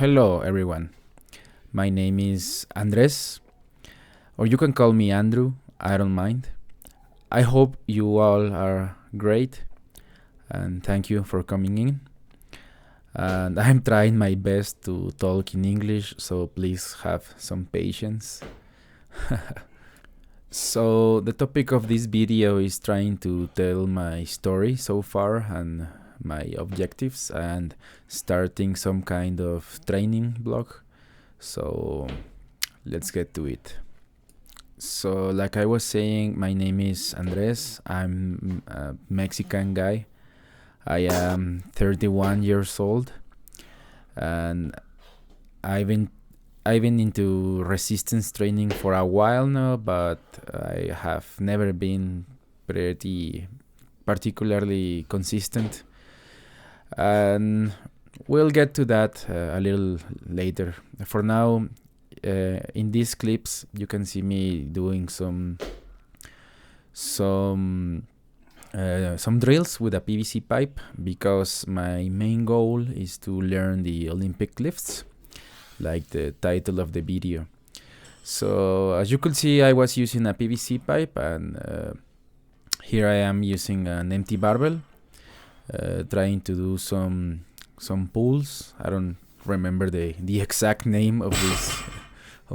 Hello everyone, my name is Andres, or you can call me Andrew, I don't mind. I hope you all are great and thank you for coming in. And I'm trying my best to talk in English, so please have some patience. So the topic of this video is trying to tell my story so far and my objectives and starting some kind of training blog. So let's get to it. So like I was saying, my name is Andres. I'm a Mexican guy. I am 31 years old and I've been into resistance training for a while now, but I have never been particularly consistent. And we'll get to that a little later. For now, in these clips, you can see me doing some drills with a PVC pipe because my main goal is to learn the Olympic lifts, like the title of the video. So as you could see, I was using a PVC pipe, and here I am using an empty barbell, trying to do some pulls. I don't remember the exact name of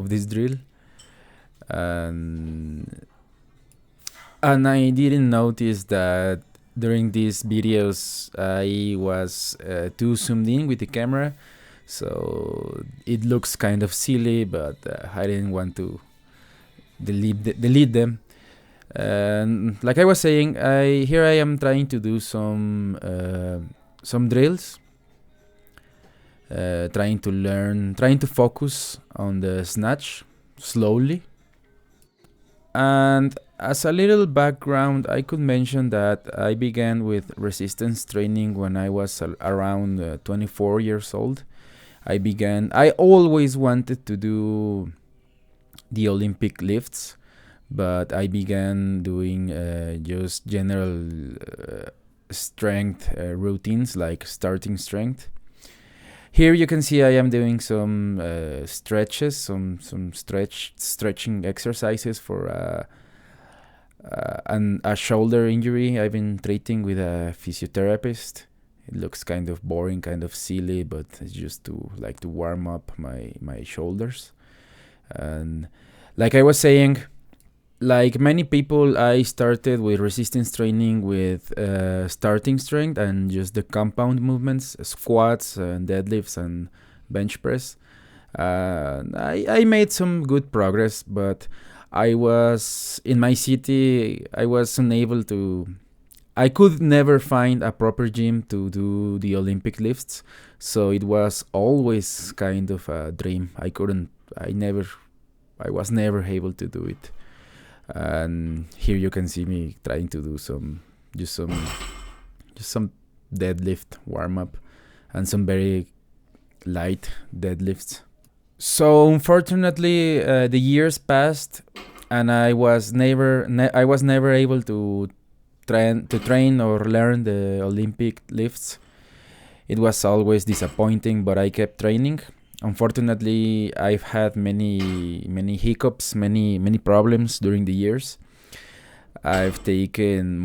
this drill, and I didn't notice that during these videos I was too zoomed in with the camera, so it looks kind of silly, but I didn't want to delete them. And like I was saying, here I am trying to do some drills, trying to focus on the snatch slowly. And as a little background, I could mention that I began with resistance training when I was around 24 years old. I always wanted to do the Olympic lifts, but I began doing just general strength routines, like starting strength. Here you can see I am doing some stretches, some stretching exercises for a shoulder injury I've been treating with a physiotherapist. It looks kind of boring, kind of silly, but it's just to warm up my shoulders. And like I was saying, like many people, I started with resistance training with starting strength and just the compound movements, squats and deadlifts and bench press. I made some good progress, but I was in my city, I could never find a proper gym to do the Olympic lifts, so it was always kind of a dream. I was never able to do it. And here you can see me trying to do some deadlift warm up and some very light deadlifts. So unfortunately, the years passed, and I was never able to train or learn the Olympic lifts. It was always disappointing, but I kept training. Unfortunately, I've had many hiccups, many problems during the years. I've taken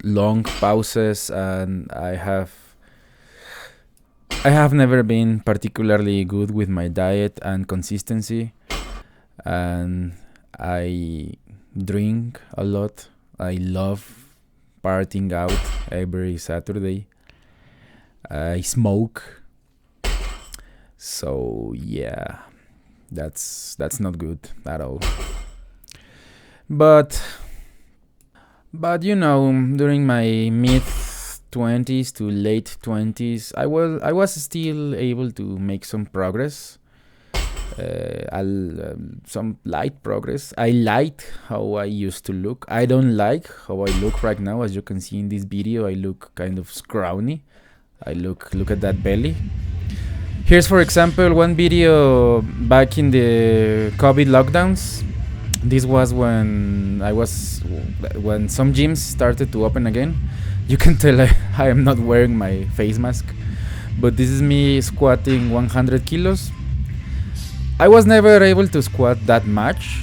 long pauses, and I have never been particularly good with my diet and consistency, and I drink a lot. I love partying out every Saturday. I smoke, so yeah, that's not good at all. But you know, during my mid-20s to late 20s, I was still able to make some progress, some light progress. I liked how I used to look. I don't like how I look right now. As you can see in this video, I look kind of scrawny. Look at that belly. Here's, for example, one video back in the COVID lockdowns. This was when some gyms started to open again. You can tell I am not wearing my face mask, but this is me squatting 100 kilos. I was never able to squat that much,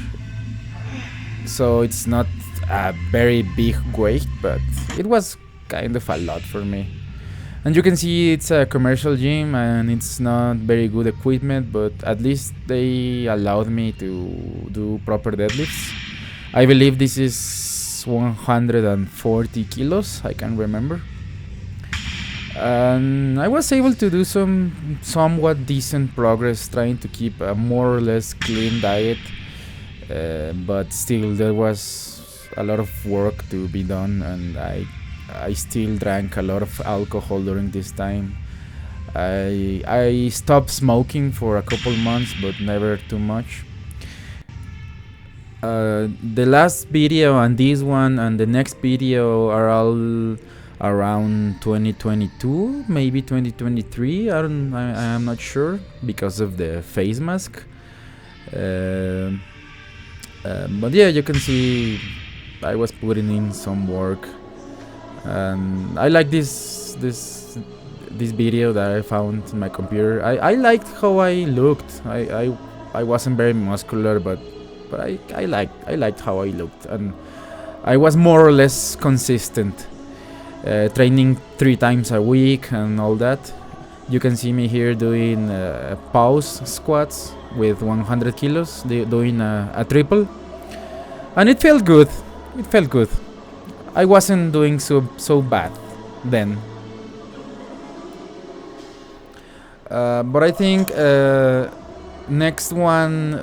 so it's not a very big weight, but it was kind of a lot for me. And you can see it's a commercial gym and it's not very good equipment, but at least they allowed me to do proper deadlifts. I believe this is 140 kilos, I can't remember. And I was able to do some somewhat decent progress trying to keep a more or less clean diet, but still there was a lot of work to be done, and I still drank a lot of alcohol during this time. I stopped smoking for a couple months, but never too much. The last video and this one and the next video are all around 2022, maybe 2023. I'm not sure because of the face mask. But yeah, you can see I was putting in some work, and I like this video that I found in my computer. I liked how I looked. I wasn't very muscular, but I liked how I looked, and I was more or less consistent. Training 3 times a week and all that. You can see me here doing pause squats with 100 kilos, doing a triple, and it felt good. It felt good. I wasn't doing so bad then. But I think next one,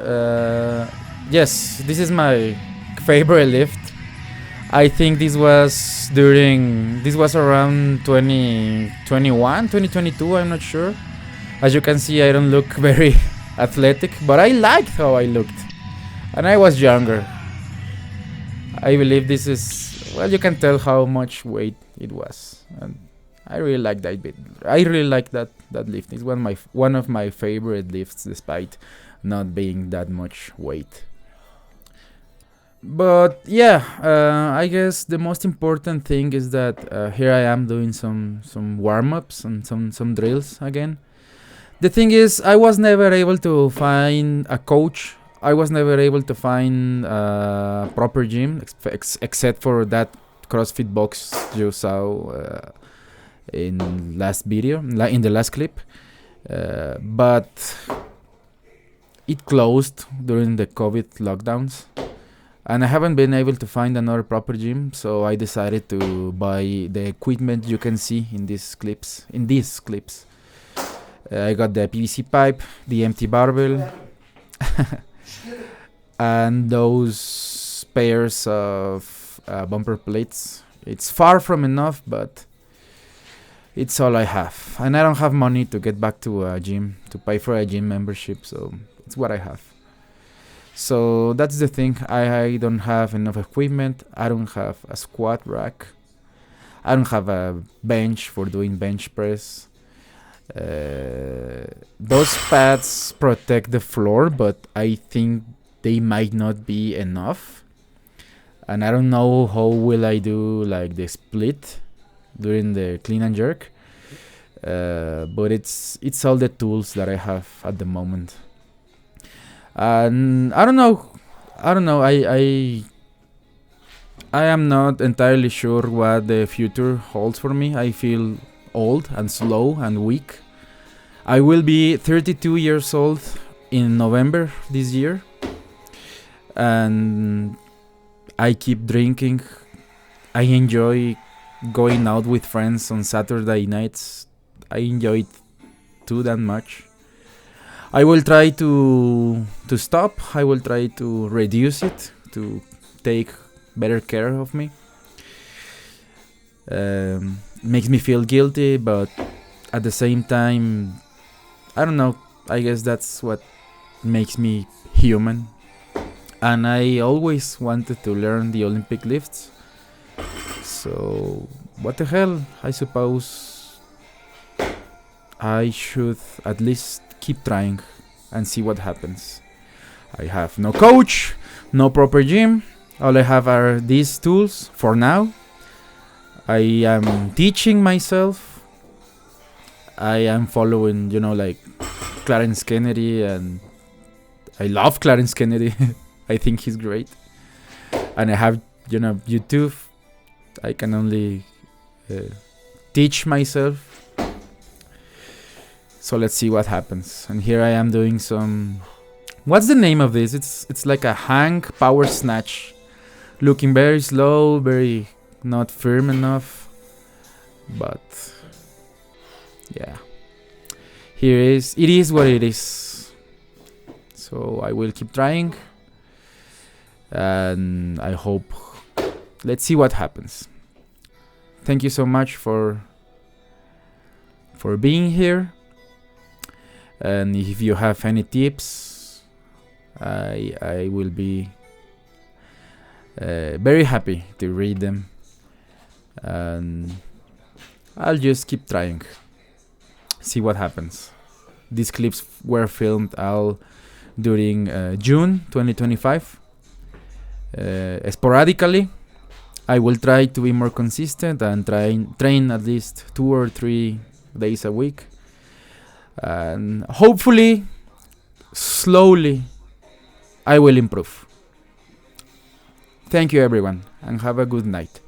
yes, this is my favorite lift. I think this was around 2021, 2022, I'm not sure. As you can see, I don't look very athletic, but I liked how I looked. And I was younger. I believe this is, well, you can tell how much weight it was. And I really like that bit. I really like that lift. It's one of my favorite lifts, despite not being that much weight. But yeah, I guess the most important thing is that here I am doing some warm-ups and some drills again. The thing is, I was never able to find a coach. I was never able to find a proper gym, except for that CrossFit box you saw in last video, in the last clip. But it closed during the COVID lockdowns. And I haven't been able to find another proper gym, so I decided to buy the equipment you can see in these clips. I got the PVC pipe, the empty barbell, and those pairs of bumper plates. It's far from enough, but it's all I have. And I don't have money to get back to a gym, to pay for a gym membership, so it's what I have. So that's the thing. I don't have enough equipment. I don't have a squat rack. I don't have a bench for doing bench press. Those pads protect the floor, but I think they might not be enough. And I don't know how will I do like the split during the clean and jerk. But it's all the tools that I have at the moment. And I don't know. I am not entirely sure what the future holds for me. I feel old and slow and weak. I will be 32 years old in November this year. And I keep drinking. I enjoy going out with friends on Saturday nights. I enjoy it too that much. I will try to stop. I will try to reduce it, to take better care of me. Makes me feel guilty, but at the same time, I don't know. I guess that's what makes me human. And I always wanted to learn the Olympic lifts. So, what the hell? I suppose I should at least keep trying and see what happens. I have no coach, no proper gym. All I have are these tools for now. I am teaching myself, I am following, like Clarence Kennedy, and I love Clarence Kennedy. I think he's great. And I have, YouTube. I can only teach myself. So let's see what happens. And here I am doing some... What's the name of this? It's like a hang power snatch. Looking very slow, very not firm enough. But yeah. It is what it is. So I will keep trying. And I hope... Let's see what happens. Thank you so much for being here. And if you have any tips, I will be very happy to read them. And I'll just keep trying. See what happens. These clips were filmed all during June 2025. Sporadically. I will try to be more consistent and train at least 2 or 3 days a week. And hopefully, slowly, I will improve. Thank you, everyone, and have a good night.